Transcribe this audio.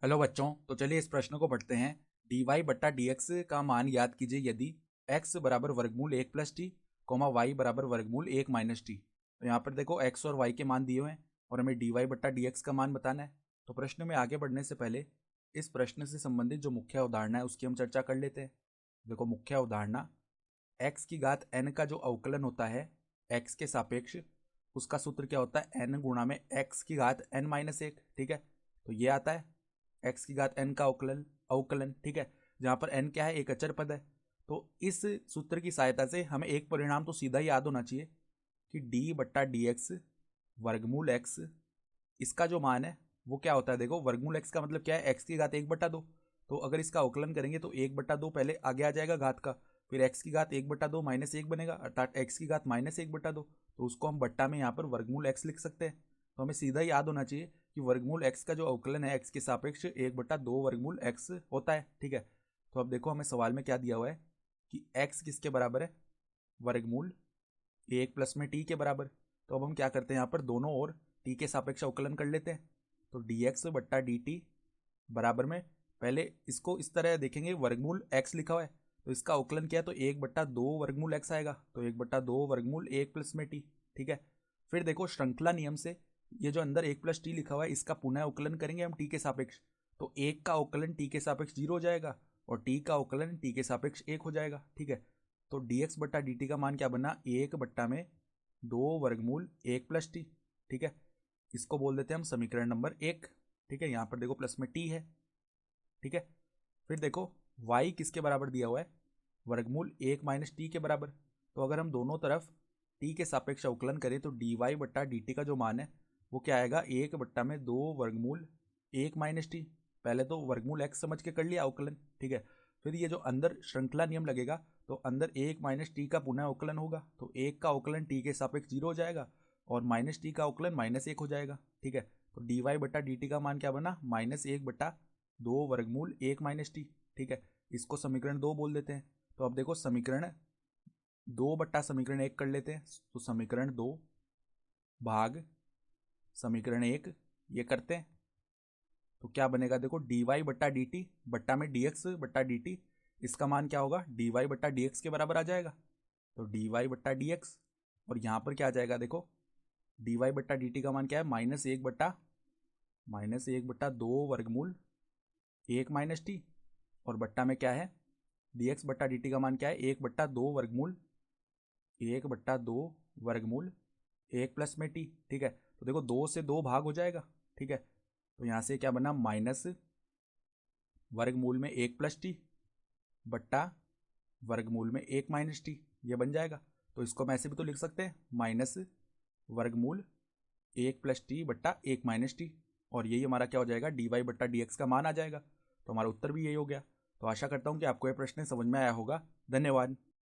Hello बच्चों, तो चलिए इस प्रश्न को पढ़ते हैं। डी वाई बट्टा डी एक्स का मान याद कीजिए यदि x बराबर वर्गमूल एक प्लस टी कोमा वाई बराबर वर्गमूल एक माइनस टी। तो यहाँ पर देखो x और y के मान दिए हुए हैं और हमें डी वाई बट्टा डी एक्स का मान बताना है। तो प्रश्न में आगे बढ़ने से पहले इस प्रश्न से संबंधित जो मुख्य अवधारणा है उसकी हम चर्चा कर लेते हैं। देखो मुख्य अवधारणा, x की घात n का जो अवकलन होता है x के सापेक्ष, उसका सूत्र क्या होता है n गुणा में x की घात n माइनस एक। ठीक है, तो ये आता है x की घात n का अवकलन अवकलन ठीक है, जहां पर n क्या है, एक अचर पद है। तो इस सूत्र की सहायता से हमें एक परिणाम तो सीधा ही याद होना चाहिए कि d बट्टा डी एक्स वर्गमूल x, इसका जो मान है वो क्या होता है। देखो वर्गमूल x का मतलब क्या है, x की घात एक बट्टा दो। तो अगर इसका अवकलन करेंगे तो एक बट्टा दो पहले आगे आ जाएगा घात का, फिर x की घात एक बट्टा दो माइनस एक बनेगा, अर्थात x की घात माइनस एक बट्टा दो। तो उसको हम बट्टा में यहाँ पर वर्गमूल x लिख सकते हैं। तो हमें सीधा याद होना चाहिए कि वर्गमूल x का जो अवकलन है x के सापेक्ष एक बट्टा दो वर्गमूल x होता है। ठीक है, तो अब देखो हमें सवाल में क्या दिया हुआ है कि x किसके बराबर है, वर्गमूल एक प्लस में t के बराबर। तो अब हम क्या करते हैं, यहाँ पर दोनों ओर t के सापेक्ष अवकलन कर लेते हैं। तो dx बट्टा dt बराबर में, पहले इसको इस तरह देखेंगे, वर्गमूल x लिखा हुआ है तो इसका अवकलन क्या है, तो एक बट्टा दो वर्गमूल x आएगा, तो एक बट्टा दो वर्गमूल एक प्लस में t। ठीक है, फिर देखो श्रृंखला नियम से ये जो अंदर एक प्लस टी लिखा हुआ है इसका पुनः अवकलन करेंगे हम टी के सापेक्ष। तो एक का अवकलन टी के सापेक्ष जीरो हो जाएगा और टी का अवकलन टी के सापेक्ष एक हो जाएगा। ठीक है, तो डी एक्स बट्टा डी टी का मान क्या बना, एक बट्टा में दो वर्गमूल एक प्लस टी। ठीक है, इसको बोल देते हैं हम समीकरण नंबर एक। ठीक है, यहाँ पर देखो प्लस में टी है। ठीक है, फिर देखो y किसके बराबर दिया हुआ है, वर्गमूल एक माइनस टी के बराबर। तो अगर हम दोनों तरफ t के सापेक्ष अवकलन करें तो डी वाई बट्टा डी टी का जो मान है वो क्या आएगा, एक बट्टा में दो वर्गमूल एक माइनस टी। पहले तो वर्गमूल x समझ के कर लिया अवकलन। ठीक है, फिर ये जो अंदर श्रृंखला नियम लगेगा तो अंदर एक माइनस टी का पुनः अवकलन होगा, तो एक का अवकलन टी के सापेक्ष जीरो हो जाएगा और माइनस टी का अवकलन माइनस एक हो जाएगा। ठीक है, तो डी वाई बट्टा डी टी का मान क्या बना, माइनस एक बट्टा दो वर्गमूल एक माइनस टी। ठीक है, इसको समीकरण दो बोल देते हैं। तो अब देखो समीकरण दो बट्टा समीकरण एक कर लेते हैं, तो समीकरण दो भाग समीकरण एक ये करते हैं तो क्या बनेगा, देखो डी वाई बट्टा डी टी बट्टा में डी एक्स बट्टा डी टी, इसका मान क्या होगा, डी वाई बट्टा डी एक्स के बराबर आ जाएगा। तो डी वाई बट्टा डी एक्स, और यहाँ पर क्या आ जाएगा, देखो डी वाई बट्टा डी टी का मान क्या है, माइनस एक बट्टा दो वर्गमूल एक माइनस टी, और बट्टा में क्या है, डी एक्स बट्टा डी टी का मान क्या है, एक बट्टा दो वर्गमूल एक प्लस में टी। ठीक है, तो देखो दो से दो भाग हो जाएगा। ठीक है, तो यहाँ से क्या बना, माइनस वर्गमूल में एक प्लस टी बट्टा वर्गमूल में एक माइनस टी, ये बन जाएगा। तो इसको हम ऐसे भी तो लिख सकते हैं, माइनस वर्गमूल एक प्लस टी बट्टा एक माइनस टी, और यही हमारा क्या हो जाएगा, डी वाई बट्टा डी एक्स का मान आ जाएगा। तो हमारा उत्तर भी यही हो गया। तो आशा करता हूँ कि आपको यह प्रश्न समझ में आया होगा। धन्यवाद।